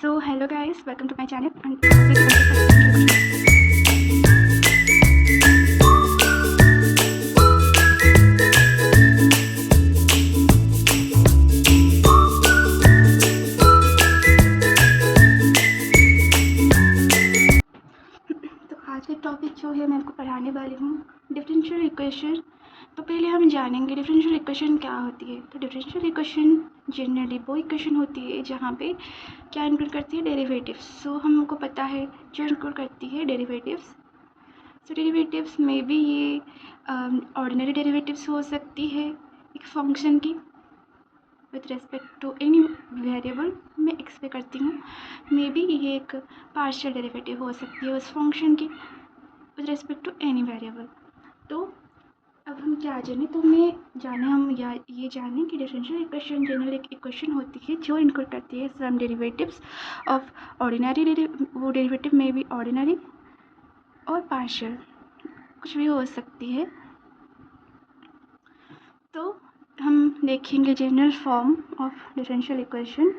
So hello guys, welcome to my channel and please तो आज का टॉपिक जो है मैं आपको पढ़ाने वाली हूँ डिफरेंशियल इक्वेशन। तो पहले हम जानेंगे डिफरेंशियल इक्वेशन क्या होती है। तो डिफरेंशियल इक्वेशन जनरली वो इक्वेशन होती है जहाँ पे क्या इंक्लूड करती है, डेरिवेटिव्स। सो हमको पता है जो इंक्लूड करती है डेरिवेटिव्स। सो डेरिवेटिव्स में भी ये ऑर्डिनरी डेरिवेटिव्स हो सकती है एक फंक्शन की with respect to any variable. मैं एक्सपेक्ट करती हूँ मे बी ये एक पार्शियल डेरिवेटिव हो सकती है उस फंक्शन की with respect to any variable. तो अब हम क्या जाने, तो हम ये जाने कि डिफरेंशियल इक्वेशन जनरल एक इक्वेशन होती है जो इंक्लूड करती है सम डेरिवेटिव्स ऑफ ऑर्डिनरी। वो डेरिवेटिव में भी ऑर्डिनरी और पार्शियल कुछ भी हो सकती है। तो हम देखेंगे general form of differential equation.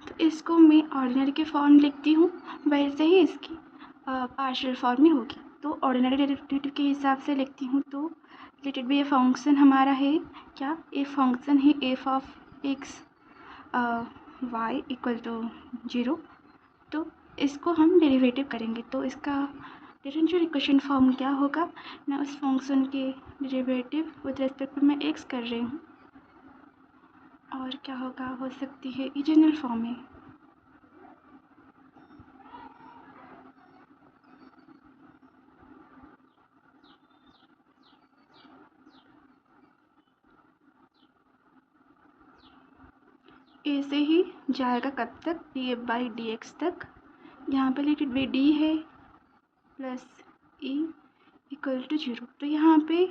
तो इसको मैं ऑर्डिनरी के फॉर्म लिखती हूँ, वैसे ही इसकी पार्शियल फॉर्म में होगी। तो ऑर्डिनरी डेरिवेटिव के हिसाब से लिखती हूँ। तो रिलेटेड भी ये फंक्शन हमारा है क्या, ये फंक्शन है f of x y equal to 0। तो इसको हम डेरिवेटिव करेंगे तो इसका डिफरेंशियल इक्वेशन फॉर्म क्या होगा ना, उस फंक्शन के डेरिवेटिव विद रेस्पेक्ट टू मैं एक्स कर रही हूँ और क्या होगा, हो सकती है ये जनरल फॉर्म है। ऐसे ही जाएगा कब तक, D F by d x तक। यहाँ पे लिमिट भी डी है प्लस ई इक्वल टू 0। तो यहाँ पे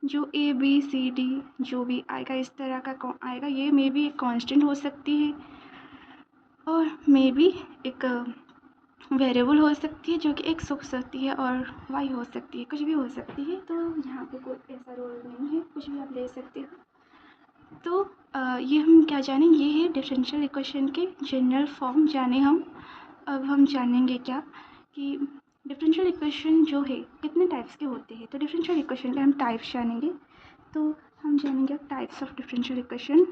जो ए बी सी डी जो भी आएगा इस तरह का आएगा, ये मे भी एक कांस्टेंट हो सकती है और मे भी एक वेरिएबल हो सकती है जो कि एक्स हो सकती है और वाई हो सकती है, कुछ भी हो सकती है। तो यहाँ पे कोई ऐसा रोल नहीं है, कुछ भी आप ले सकते हो। तो ये हम क्या जाने, ये है डिफरेंशियल इक्वेशन के जनरल फॉर्म जाने हम। अब हम जानेंगे क्या कि डिफरेंशियल इक्वेशन जो है कितने टाइप्स के होते हैं। तो डिफरेंशियल इक्वेशन के हम टाइप्स जानेंगे। तो हम जानेंगे टाइप्स ऑफ डिफरेंशियल इक्वेशन।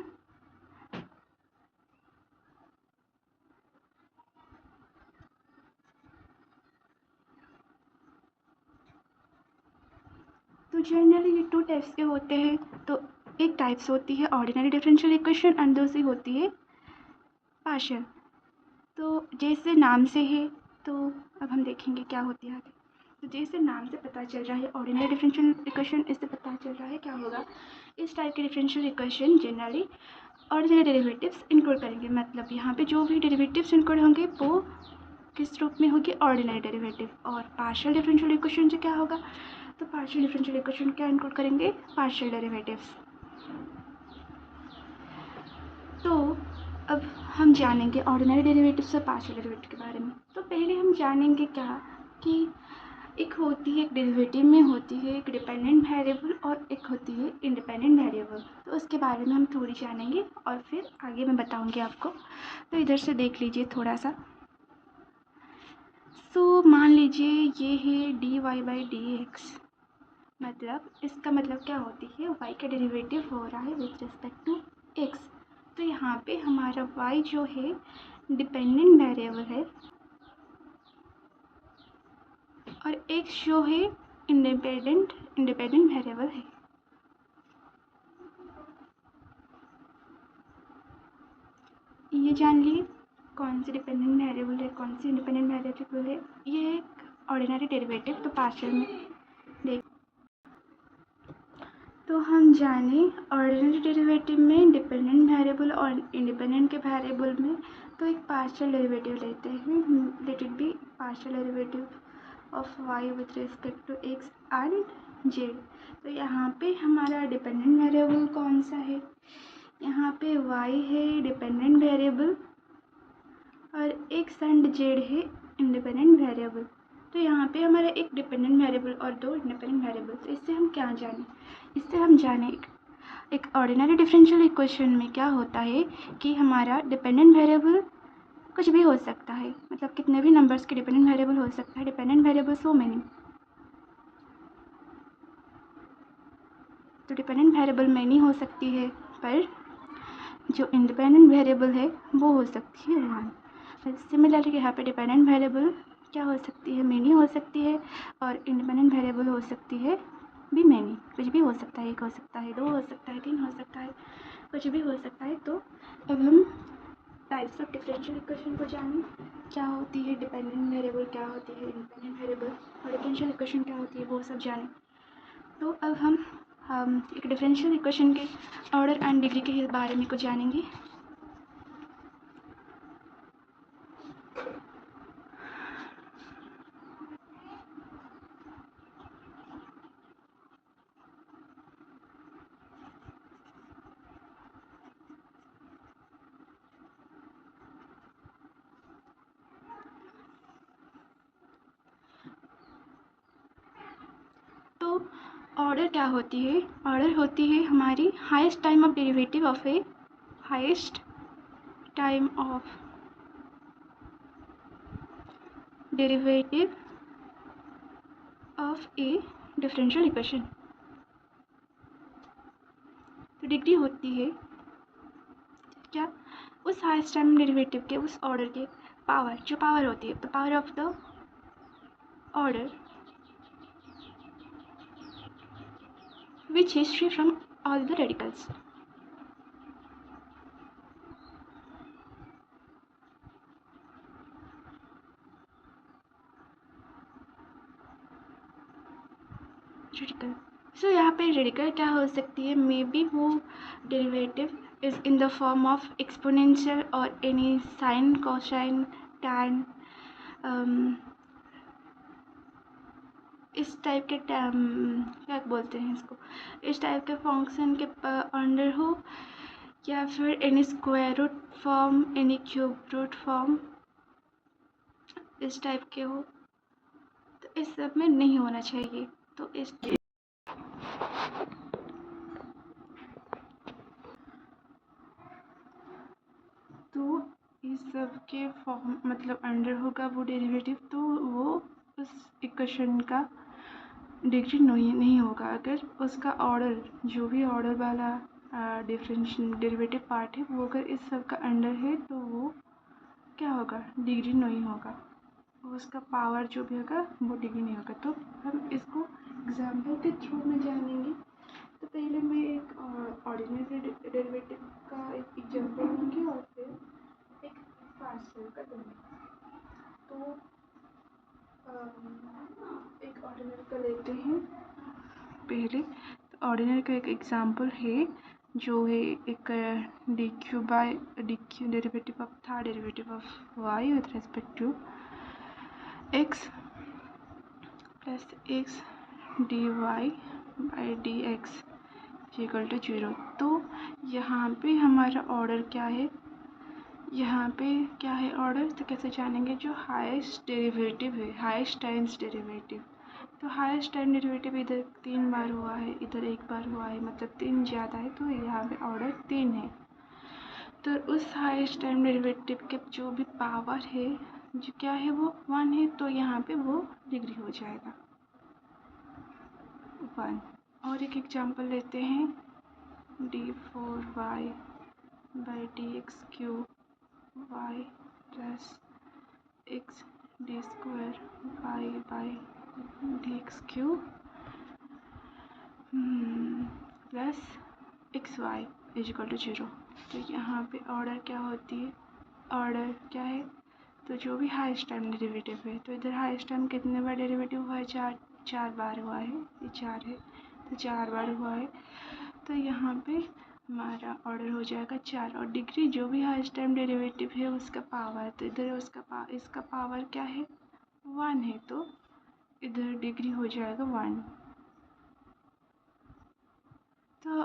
तो जनरली ये 2 टाइप्स के होते हैं। तो एक टाइप्स होती है ऑर्डिनरी डिफरेंशियल इक्वेशन एंड दूसरी होती है पार्शियल। तो जैसे नाम से है, तो अब हम देखेंगे क्या होती है आगे। तो जैसे नाम से पता चल रहा है ऑर्डिनरी डिफरेंशियल इक्वेशन, इससे पता चल रहा है क्या होगा, इस टाइप के differential equation generally ordinary derivatives include करेंगे। मतलब यहाँ पे जो भी डेरिवेटिव्स इंक्लूड होंगे वो किस रूप में होगी, ऑर्डिनरी डेरिवेटिव। और पार्शियल डिफरेंशियल इक्वेशन जो क्या होगा, तो पार्शियल डिफरेंशियल इक्वेशन क्या इंक्लूड करेंगे, पार्शियल डेरिवेटिव्स। तो अब हम जानेंगे ऑर्डिनरी डेरिवेटिव्स और पार्शियल डेरिवेटिव के बारे में। तो पहले हम जानेंगे क्या कि एक होती है, एक डेरिवेटिव में होती है एक डिपेंडेंट वेरिएबल और एक होती है इंडिपेंडेंट वेरिएबल। तो उसके बारे में हम थोड़ी जानेंगे और फिर आगे मैं बताऊंगी आपको। तो इधर से देख लीजिए थोड़ा सा। तो मान लीजिए ये है d y by d x, मतलब इसका मतलब क्या होती है, y का डेरिवेटिव हो रहा है विथ रिस्पेक्ट टू x। तो यहाँ पे हमारा y जो है डिपेंडेंट वेरिएबल है और x जो है इंडिपेंडेंट वेरिएबल है। ये जान लिए कौन सी डिपेंडेंट वेरिएबल है, कौन सी इंडिपेंडेंट वेरिएबल है। ये एक ऑर्डिनरी डेरिवेटिव। तो पार्शियल में देख, तो हम जाने ऑर्डिनरी डेरिवेटिव में डिपेंडेंट वेरिएबल और इंडिपेंडेंट के वेरिएबल में तो एक पार्शियल डेरिवेटिव लेते हैं। Let it be partial derivative of y with respect to x and z। तो यहाँ पे हमारा डिपेंडेंट वेरिएबल कौन सा है, यहाँ पे y है डिपेंडेंट वेरिएबल और x एंड z है इंडिपेंडेंट वेरिएबल। तो यहाँ पे हमारा एक डिपेंडेंट वेरिएबल और दो इंडिपेंडेंट वेरिएबल। तो इससे हम क्या जानें? इससे हम जानें एक ऑर्डिनरी डिफरेंशियल इक्वेशन में क्या होता है कि हमारा डिपेंडेंट वेरिएबल कुछ भी हो सकता है, मतलब कितने भी नंबर्स के डिपेंडेंट वेरिएबल हो सकता है। डिपेंडेंट वेरिएबल सो मैनी, तो डिपेंडेंट वेरिएबल मैनी हो सकती है, पर जो इंडिपेंडेंट वेरिएबल है वो हो सकती है वन। सिमिलरली यहाँ पे डिपेंडेंट वेरिएबल क्या हो सकती है? मैनी हो सकती है, और इंडिपेंडेंट वेरिएबल हो सकती है भी मैनी, कुछ भी हो सकता है, एक हो सकता है, दो हो सकता है, तीन हो सकता है, कुछ भी हो सकता है। तो अब हम टाइप्स ऑफ डिफरेंशियल इक्वेशन को जानें, क्या होती है डिपेंडेंट वेरिएबल, क्या होती है इंडिपेंडेंट वेरिएबल, और डिफरेंशियल इक्वेशन क्या होती है, वो सब जानें। तो अब हम एक डिफरेंशियल इक्वेशन के ऑर्डर एंड डिग्री के बारे में कुछ जानेंगे। तो ऑर्डर क्या होती है? ऑर्डर होती है हमारी highest time of derivative of A highest time of derivative of A differential equation. तो डिग्री होती है क्या? उस हाईएस्ट टाइम डेरिवेटिव के, उस ऑर्डर के पावर, जो पावर होती है, the power of the order which is free from all the radicals। Radical, so यहाँ पे रेडिकल क्या हो सकती है? मे बी वो derivative is in the form of exponential और एनी साइन, कोसाइन, टैन, इस टाइप के क्या बोलते हैं इसको, इस टाइप के फंक्शन के अंडर हो, या फिर any square root form, any cube root form, इस टाइप के हो। तो इस सब में नहीं होना चाहिए। तो इस सब के फॉर्म मतलब अंडर होगा वो डेरिवेटिव, तो वो उस इक्वेशन का डिग्री नहीं होगा। अगर उसका ऑर्डर, जो भी ऑर्डर वाला डिफरेंशियल डेरिवेटिव पार्ट है, वो अगर इस सब का अंडर है तो वो क्या होगा? डिग्री नहीं होगा। उसका पावर जो भी होगा वो डिग्री नहीं होगा। तो हम इसको एग्जाम्पल के थ्रू में जानेंगे। तो पहले मैं एक ऑर्डिनरी डेरिवेटिव का एक एग्जाम्पल दूँगी और फिर एक पार्शियल का दूँगी। तो एक ऑर्डिनरी का लेते हैं पहले। तो ऑर्डिनरी का एक एग्जाम्पल है जो है एक डी क्यू डेरिवेटिव ऑफ था derivative of y with respect to x plus x d y by d x equal to 0। तो यहाँ पे हमारा ऑर्डर क्या है? यहाँ पे क्या है ऑर्डर? तो कैसे जानेंगे? जो हाईएस्ट डेरिवेटिव है, हाईएस्ट टाइम्स डेरिवेटिव, तो हाईएस्ट टाइम डेरिवेटिव इधर 3 बार हुआ है, इधर 1 बार हुआ है, मतलब 3 ज़्यादा है, तो यहाँ पे ऑर्डर 3 है। तो उस हाईएस्ट टाइम डेरिवेटिव के जो भी पावर है, जो क्या है, वो 1 है, तो यहाँ पे वो डिग्री हो जाएगा 1। और एक एग्जाम्पल लेते हैं, d4y by d x cube y plus x d square y by d x cube plus x y is equal to 0। तो यहाँ पे ऑर्डर क्या होती है? ऑर्डर क्या है? तो जो भी हाईएस्ट टाइम डेरिवेटिव है, तो इधर हाईएस्ट टाइम कितने बार डेरिवेटिव हुआ है? 4 बार हुआ है, ये 4 है, तो 4 बार हुआ है। तो यहाँ पे हमारा ऑर्डर हो जाएगा 4, और डिग्री जो भी हाईएस्ट टाइम डेरिवेटिव है उसका पावर, तो इधर इसका पावर क्या है? 1 है, तो इधर डिग्री हो जाएगा 1। तो